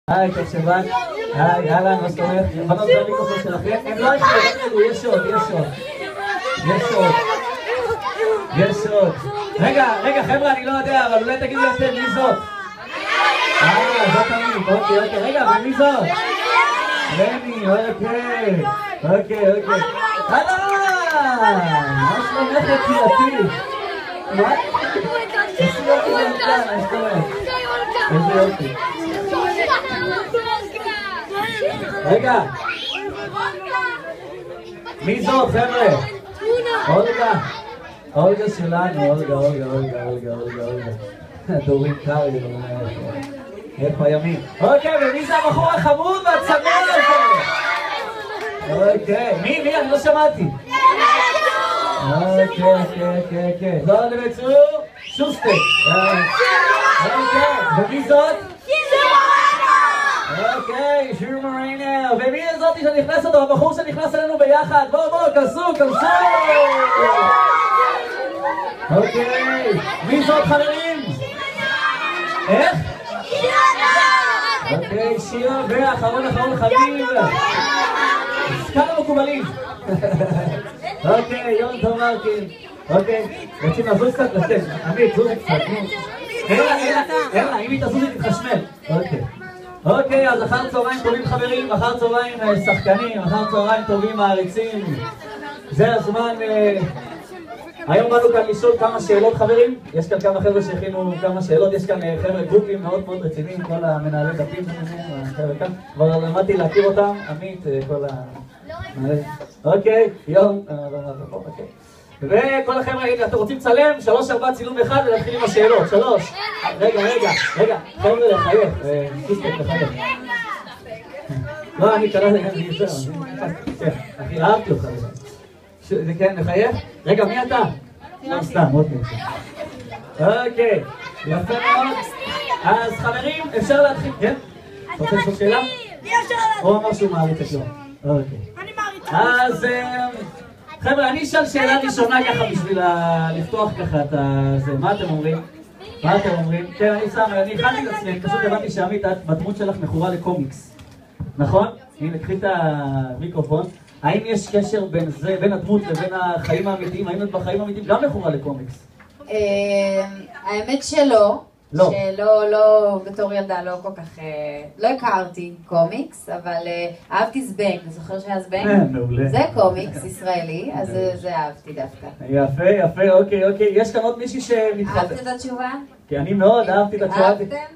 היי, טוב שבאת. היי, אהלן, מה זאת אומרת? בנות זה המיקרופון שלכם? הם לא יחדו, יש עוד, יש עוד. יש עוד. יש עוד. רגע, חבר'ה, אני לא יודע, אבל אולי תגידו יותר, מי זאת? זאת אני, אוקיי, רגע, ומי זאת? רני, אוקיי. אהלן! מה שלומך יקירתי? מה? איזה יופי זה נתן, מה זאת אומרת? איזה יופי. רגע, מי זאת, חבר'ה? אולגה שלנו, אולגה. דורין קארי, איפה הימים? אוקיי, ומי זה הבחור החמוד והצנוע הזה? אוקיי, מי? אני לא שמעתי. אוקיי. לא לבצעו, שוסטר. אוקיי, ומי זאת? אוקיי, שיר מריינה. ומי זאתי שנכנס אותו? הבחור שנכנס אלינו ביחד. בואו, כנסו. אוקיי, מי זאת חברים? איך? אוקיי, שירה ואחרון חביב. כמה מקובלים. אוקיי, יום טוב מרקין. אוקיי, רוצים לזוז קצת? עמית, זוז קצת. אם היא תזוז היא תתחשמל. אוקיי, אז אחר צהריים טובים חברים, אחר צהריים שחקנים, אחר צהריים טובים מעריצים. זה הזמן. היום באנו כאן לשאול כמה שאלות חברים. יש כאן כמה חבר'ה שהכינו כמה שאלות. יש כאן חבר'ה גרופים מאוד רציניים, כל המנהלי דפים. כבר למדתי להכיר אותם, עמית, כל המנהלי. אוקיי, יום. וכל החבר'ה, אתם רוצים לצלם? 3-4 צילום אחד ולהתחיל עם השאלות. 3. רגע. חבר'ה לחייך. קיסטק לחייך. לא, אני קראתי גם להיזר. אחי, אהבתי אותך. זה כן, לחייך? רגע, מי אתה? לא סתם, אוקיי, יפה מאוד. אז חברים, אפשר להתחיל, כן? רוצה לשאול שאלה? הוא אמר שהוא מעריץ את יום. אוקיי. אז חבר'ה, אני אשאל שאלה ראשונה ככה בשביל לפתוח ככה את זה. מה אתם אומרים? כן, אני הכנתי את עצמי, פשוט הבנתי שעמית, את בדמות שלך מכורה לקומיקס. נכון? הנה, קחי את המיקרופון. האם יש קשר בין הדמות לבין החיים האמיתיים? האם את בחיים האמיתיים גם מכורה לקומיקס? האמת שלא. שלא, בתור ילדה לא כל כך, לא הכרתי קומיקס, אבל אהבתי זבנג, אתה זוכר שהיה זבנג? מעולה. זה קומיקס ישראלי, אז זה אהבתי דווקא. יפה, אוקיי. יש כאן עוד מישהי שמתחלת. אהבת את התשובה? כי אני מאוד אהבתי את התשובה.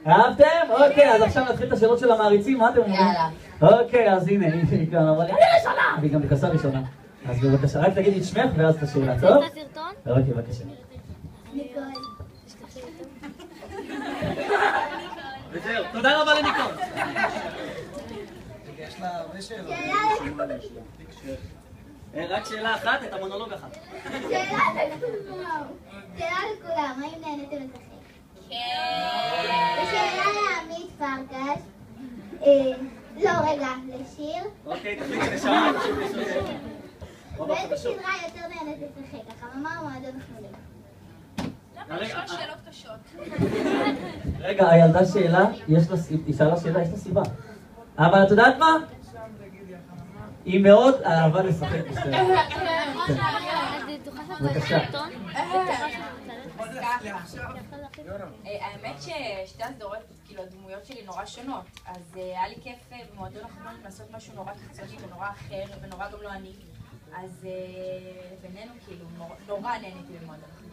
אהבתם? אוקיי, אז עכשיו נתחיל את השאלות של המעריצים, מה אתם אומרים? יאללה. אוקיי, אז הנה, היא כאן אמרה לי, אני ראשונה! והיא גם נכנסה ראשונה. אז בבקשה, רק תגידי את שמך ואז את השאלה, טוב? יש לה סרטון? אוקיי, בבקשה. ניקול. וזהו, תודה רבה לניקול. יש לה הרבה שאלות. רק שאלה אחת, את המונולוג אחת. שאלה לכולם, האם נהנתם לשחק? כן. ושאלה לעמית פרקש. לא, רגע, לשיר. אוקיי, תחליט לשעה. באיזה סדרה יותר נהנית לשחק? החממה או מועדון החברים? שאלות קשות. רגע, הילדה שאלה, היא שאלה שאלה, יש לה סיבה. אבל את יודעת מה? היא מאוד אהבה לשחק בסרט. בבקשה. האמת ששתי הסדרות, כאילו הדמויות שלי נורא שונות, אז היה לי כיף במועדון החברים לעשות משהו נורא קיצוני ונורא אחר ונורא גם לא אני, אז בינינו כאילו נורא נהניתי במועדון החברים.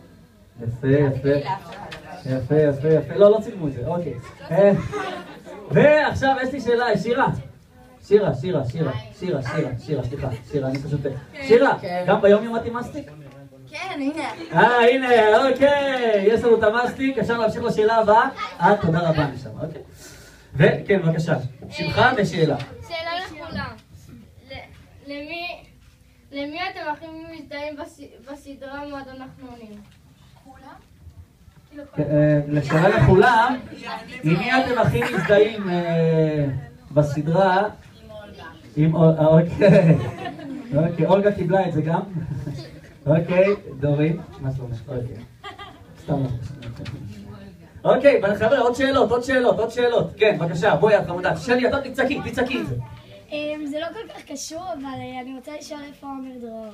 יפה. לא צילמו את זה, אוקיי. ועכשיו יש לי שאלה, שירה, אני פשוט... שירה, גם ביום יומתי מסטיק? כן, הנה. הנה, אוקיי, יש לנו את המסטיק, אפשר להמשיך לשאלה הבאה. תודה רבה משם, אוקיי. וכן, בבקשה, שמך ושאלה. שאלה לכולם. למי אתם הכי מזדהים בסדרה מועדון החנונים? לשאלה לכולם, עם מי אתם הכי מזדהים בסדרה? עם אולגה. אוקיי, אולגה קיבלה את זה גם. אוקיי, דורין, מה שלומך? אוקיי. סתם לא. אוקיי, חבר'ה, עוד שאלות. כן, בבקשה, בואי, את חמודה. שלי, אתה תצעקי את זה. זה לא כל כך קשור, אבל אני רוצה לשאול איפה עומר דרור.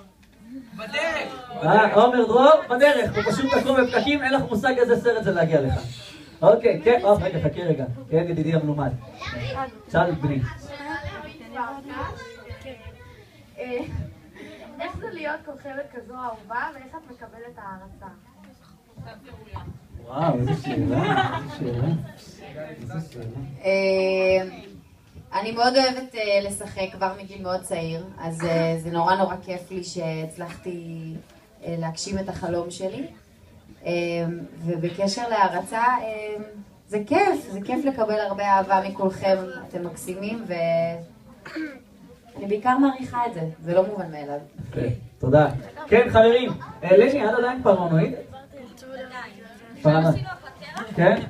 בדרך! עומר דרור, בדרך. הוא פשוט תקום בפקקים, אין לך מושג איזה סרט זה להגיע לך. אוקיי, כן, רגע, חכה רגע. כן, ידידי המלומד. שאל את בני. איך זה להיות כוכבת כזו אהובה, ואיך את מקבלת הערצה? וואו, איזה שאלה. אני מאוד אוהבת לשחק כבר מגיל מאוד צעיר, אז זה נורא כיף לי שהצלחתי להגשים את החלום שלי. ובקשר להערצה, זה כיף לקבל הרבה אהבה מכולכם, אתם מקסימים ואני בעיקר מעריכה את זה, זה לא מובן מאליו. תודה. כן, חברים, לני, את עדיין פרנואיד? פרנואיד. כן?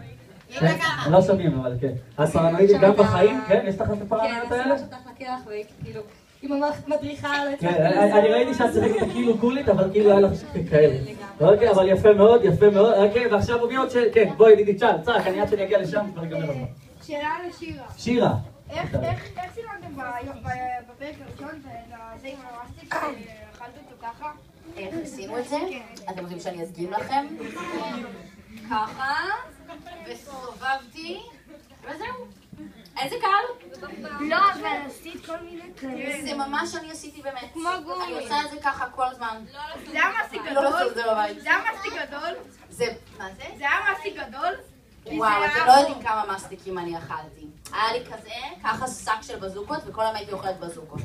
כן, לא שומעים אבל כן. אז פרנואידית גם בחיים? כן? יש לך את הפרנואידות האלה? כן, אני שומעת אותך לקרח וכאילו, היא ממש מדריכה על עצמך. כן, אני ראיתי שאת צחקת כאילו קולית, אבל כאילו היה לך כאלה. אוקיי, אבל יפה מאוד. אוקיי, ועכשיו מי עוד ש... כן, בואי ידידי, צעק, אני עד שאני אגיע לשם, כבר אגמר הזמן. שאלה לשירה. שירה. איך סילמתם בפרק הראשון וזה עם המאסטיק שאכלת אותו ככה? איך עשינו את זה? אתם רוצים שאני אסגים לכם? ככה, וסובבתי, וזהו. איזה קל? לא, אבל עשית כל מיני כאלה. זה ממש אני עשיתי באמת. כמו גומי. אני עושה את זה ככה כל הזמן. זה היה מסטיק לא גדול? לעשות את זה בבית. זה היה מסטיק גדול? מה זה? זה היה מסטיק גדול? וואו, אתם לא יודעים כמה מסטיקים אני אכלתי. היה לי כזה, ככה שק של בזוקות, וכל היום הייתי אוכלת בזוקות.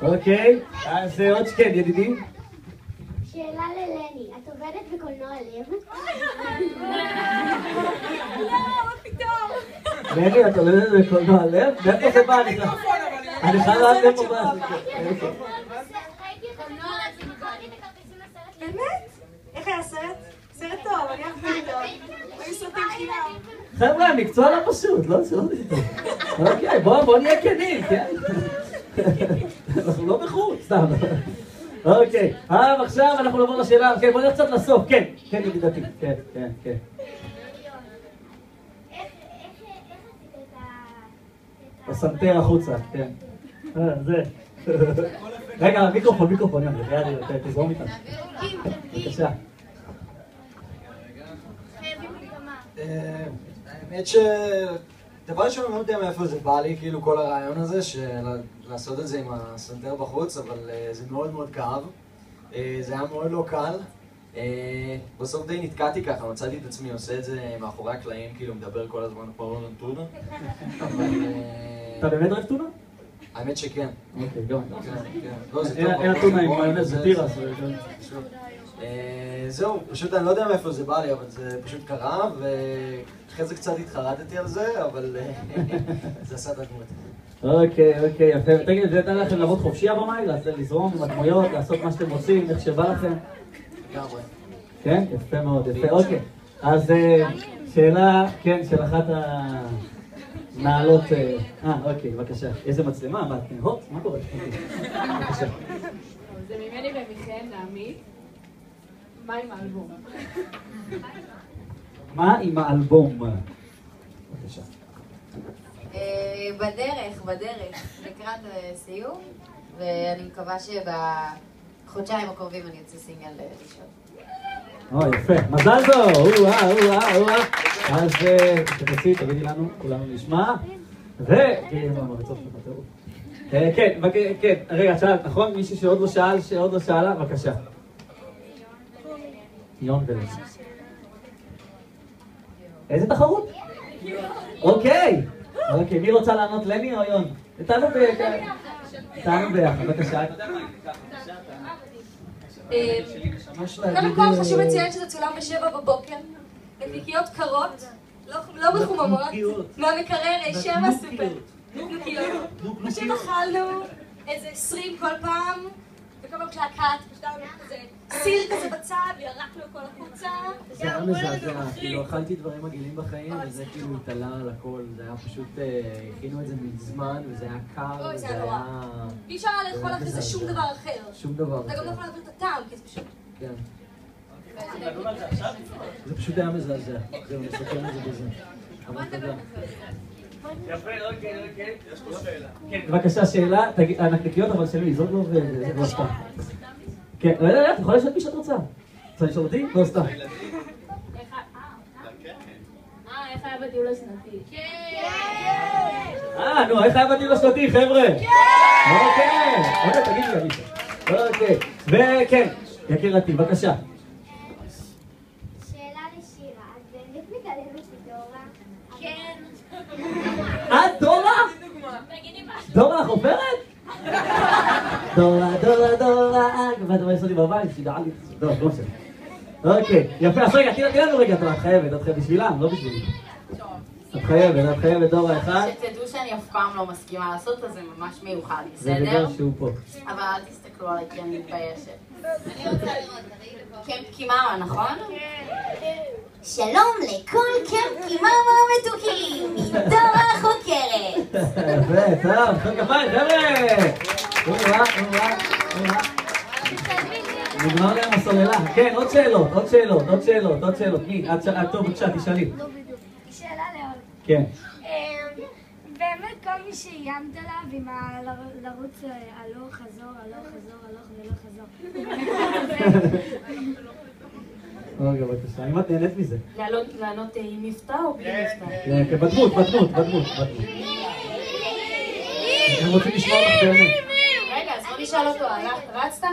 אוקיי, אז עוד כן, ידידי. שאלה ללני, את עובדת בקולנוע לב? לני, את עובדת בקולנוע לב? מאיפה זה בא? אני חייב לדעת איפה בא. באמת? איך היה סרט? סרט טוב, אני אהבתי אותו. היו סרטים חינם. חבר'ה, המקצוע לא פשוט, לא שלא תטעו. אוקיי, בואו נהיה כנים, כן? אנחנו לא בחוץ, סתם. אוקיי, עכשיו אנחנו נעבור לשאלה, כן, בואו נלך קצת לסוף, כן, ידידתי, כן. איך עשית את הסנטר החוצה, כן. זה. רגע, מיקרופון, תזרום איתנו. בבקשה. האמת ש... דבר ראשון, אני לא יודע מאיפה זה בא לי, כאילו כל הרעיון הזה, לעשות את זה עם הסנטר בחוץ, אבל זה מאוד מאוד כאב. זה היה מאוד לא קל. בסוף די נתקעתי ככה, מצאתי את עצמי עושה את זה מאחורי הקלעים, כאילו מדבר כל הזמן פה על טונה. אתה באמת אוהב טונה? האמת שכן. אוקיי, גם. אין טונה עם מיונז ותירס. זהו, פשוט אני לא יודע מאיפה זה בא לי, אבל זה פשוט קרה, ואחרי זה קצת התחרטתי על זה, אבל זה עשה את הדמות. אוקיי, יפה. תגיד, זה נתן לכם לעבוד חופשי הבמאי? לזרום עם הדמויות, לעשות מה שאתם רוצים, איך שבא לכם? לגמרי. כן? יפה מאוד, יפה. אוקיי. אז שאלה, כן, של אחת הנעלות... אוקיי, בבקשה. איזה מצלמה? מה, הוט? מה קורה? בבקשה. זה ממני ומכן לעמית. מה עם האלבום? מה עם האלבום? בבקשה. בדרך, לקראת סיום, ואני מקווה שבחודשיים הקרובים אני אצא סינגל ראשון. יפה. מזל טוב! אז תגידי לנו, כולנו נשמע. כן, רגע, שאלת, נכון? מישהו שעוד לא שאלה, בבקשה. יון ולני. איזה תחרות? אוקיי, מי רוצה לענות, לני או יון? תענו ביחד, בבקשה. קודם כל חשוב לציין שזה צולם ב7 בבוקר, נקניקיות קרות, לא מחוממות, מהמקרר A7 סופר. פשוט אכלנו איזה 20 כל פעם, וכל פעם כשהקאט, פשטרנו כזה סיר כזה בצד, וירקנו הכל החוצה. זה היה מזעזע, כאילו אכלתי דברים מגעילים בחיים, וזה כאילו התעלה על הכל, זה היה פשוט, הכינו את זה מזמן, וזה היה קר, וזה היה... אי אפשר לאכול אחרי זה שום דבר אחר. שום דבר אחר. אתה גם לא יכול להעביר את הטעם, כי זה פשוט... כן. זה פשוט היה מזעזע. זהו, נסכם את זה בזה. אבל תודה. יפה, אוקיי. יש פה שאלה. כן, בבקשה, שאלה. הנקניקיות, אבל שלי, זאת לא סתם. כן, לא, את יכולה לשאול מי שאת רוצה. רוצה לשאול אותי? לא סתם. איך היה בטיול השנתי? נו, איך היה בטיול השנתי, חבר'ה? אוקיי, תגיד לי, אלישה. אוקיי, וכן, יקירתי, בבקשה. שאלה לשירה, את באמת מתעלמת מדורה? כן. את דורה? דורה החופרת? דורה, ואת אומרת לי בבית, שידעה לי. טוב, לא משנה. אוקיי, יפה, אז רגע, תראה לנו רגע, את חייבת בשבילם, לא בשבילי. את חייבת דורה אחד. שתדעו שאני אף פעם לא מסכימה לעשות את זה, ממש מיוחד, בסדר? זה בגלל שהוא פה. אבל אל תסתכלו עליי כי אני מתביישת. אני רוצה לראות, קמפ קימאמה, נכון? שלום לכל קמפ קימאמה מתוקים, מדורה חוקרת. יפה, טוב, כפיים, חבר'ה! נגמר להם הסוללה. כן, עוד שאלות. מי? טוב, בבקשה, תשאלי. שאלה לעוד. כן. באמת כל מי שאיימת עליו עם לרוץ הלוך, חזור, ולא חזור. רגע, בבקשה, אם את נהנית מזה. לענות עם מבטא או בלי מבטא? כן, בדמות. הם רוצים לשמוע אותך באמת. רגע, אז בוא נשאל אותו, רצת?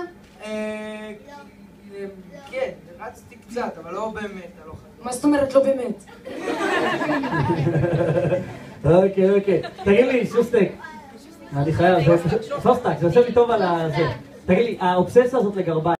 כן, רצתי קצת, אבל לא באמת, הלוך. מה זאת אומרת לא באמת? אוקיי. תגיד לי, שוסטק. אני חייב, זה יושב לי טוב על הזה. תגיד לי, האובססיה הזאת לגרביים.